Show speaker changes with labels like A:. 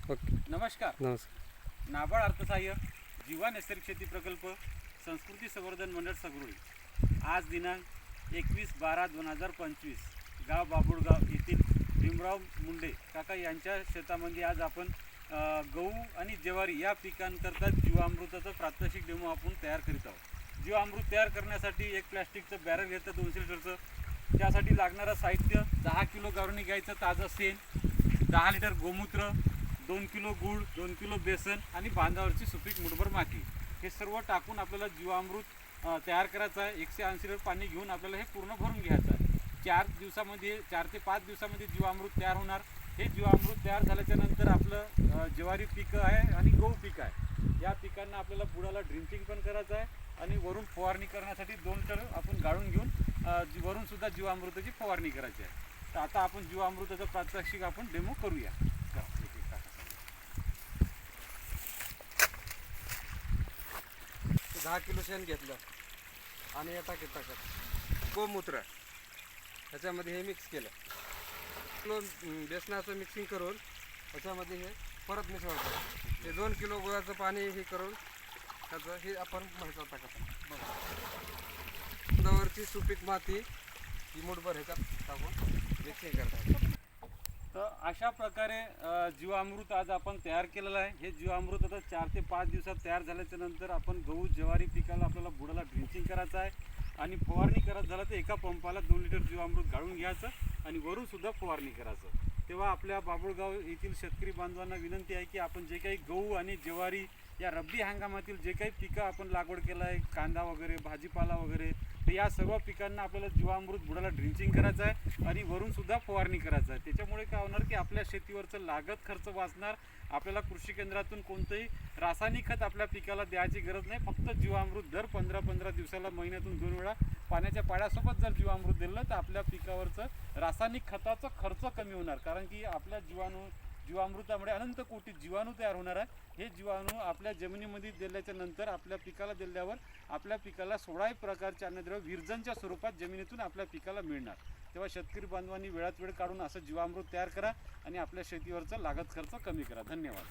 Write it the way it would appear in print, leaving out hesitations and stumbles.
A: Okay.
B: नमस्कार.
A: नमस्कार.
B: नाबार्ड अर्थसहाय्य जीवा नैसर्गिक शेती प्रकल्प संस्कृती संवर्धन मंडळ सगरुळी आज दिनांक 21/12/2025 गाव बाबुळगाव येथील भीमराव मुंडे काका यांच्या शेतामध्ये आज आपण गहू आणि ज्वारी या पिकांकरता जीवामृताचं प्रात्यक्षिक डेमो आपण तयार करीत आहोत. जीवामृत तयार करण्यासाठी एक प्लॅस्टिकचं बॅरल घेतं 200 लिटरचं. त्यासाठी लागणारं साहित्य 10 किलो गावरणी गाईचं ताजं शेण, 10 लिटर गोमूत्र, 2 किलो गूळ, 2 किलो बेसन आणि बांधावरची सुपीक मुठभर माती हे सर्व टाकून आपल्याला जीवामृत तयार करायचं आहे. 180 लिटर पाणी घेऊन आपल्याला हे पूर्ण भरून घ्यायचं आहे. 4 ते 5 दिवसामध्ये जीवामृत तयार होणार. हे जीवामृत तयार झाल्याच्या नंतर आपलं ज्वारी पिकं आहे आणि गहू पीक आहे. या पिकांना आपल्याला बुडाला ड्रिंचिंग पण करायचं आहे आणि वरून फवारणी करण्यासाठी 2 लिटर आपण गाळून घेऊन वरून सुद्धा जीवामृताची फवारणी करायची आहे. तर आता आपण जीवामृताचं प्रात्यक्षिक आपण डेमो करूया.
A: 10 किलो शेण घेतलं आणि हे टाकत गोमूत्र ह्याच्यामध्ये हे मिक्स केलं. किलो बेसनाचं मिक्सिंग करून ह्याच्यामध्ये हे परत मिसळतो. हे 2 किलो गुळाचं पाणी हे करून त्याचं हे आपण ह्याच्यात टाकतो. बांधावरची सुपीक माती ही मुठभर ह्याच्यात टाकून मिक्सिंग करतात.
B: तर अशा प्रकारे जीवामृत आज आपण तयार केलेलं आहे. हे जीवामृत आता 4 ते 5 दिवसात तयार झाल्याच्या नंतर आपण गहू ज्वारी पिकाला आपल्याला बुडाला ड्रिंचिंग करायचं आहे आणि फवारणी करायचं झालं तर एका पंपाला 2 लिटर जीवामृत गाळून घ्यायचं आणि वरून सुद्धा फवारणी करायचं. तेव्हा आपल्या बाबुळगाव येथील शेतकरी बांधवांना विनंती आहे की आपण जे काही गहू आणि ज्वारी या रब्बी हंगामातील जे काही पिकं आपण लागवड केलं आहे, कांदा वगैरे, भाजीपाला वगैरे, तर या सर्व पिकांना आपल्याला जीवामृत बुडाला ड्रिंचिंग करायचं आहे आणि वरून सुद्धा फवारणी करायचं आहे. त्याच्यामुळे काय होणार की आपल्या शेतीवरचं लागत खर्च वाचणार. आपल्याला कृषी केंद्रातून कोणतंही रासायनिक खत आपल्या पिकाला द्यायची गरज नाही. फक्त जीवामृत दर 15-15 दिवसाला महिन्यातून 2 वेळा पाण्याच्या पाण्यासोबत जर जीवामृत दिलं तर आपल्या पिकावरचं रासायनिक खताचा खर्च कमी होणार. कारण की आपल्या जीवामृतामुळे अनंत कोटी जीवाणू तयार होणार आहे. हे जीवाणू आपल्या जमिनीमध्ये दिल्याच्या नंतर आपल्या पिकाला दिल्यावर आपल्या पिकाला 16 प्रकारचे अन्नद्रव्य विरजनच्या स्वरूपात जमिनीतून आपल्या पिकाला मिळणार. तेव्हा शेतकरी बांधवांनी वेळात वेळ काढून असं जीवामृत तयार करा आणि आपल्या शेतीवरचा लागत खर्च कमी करा. धन्यवाद.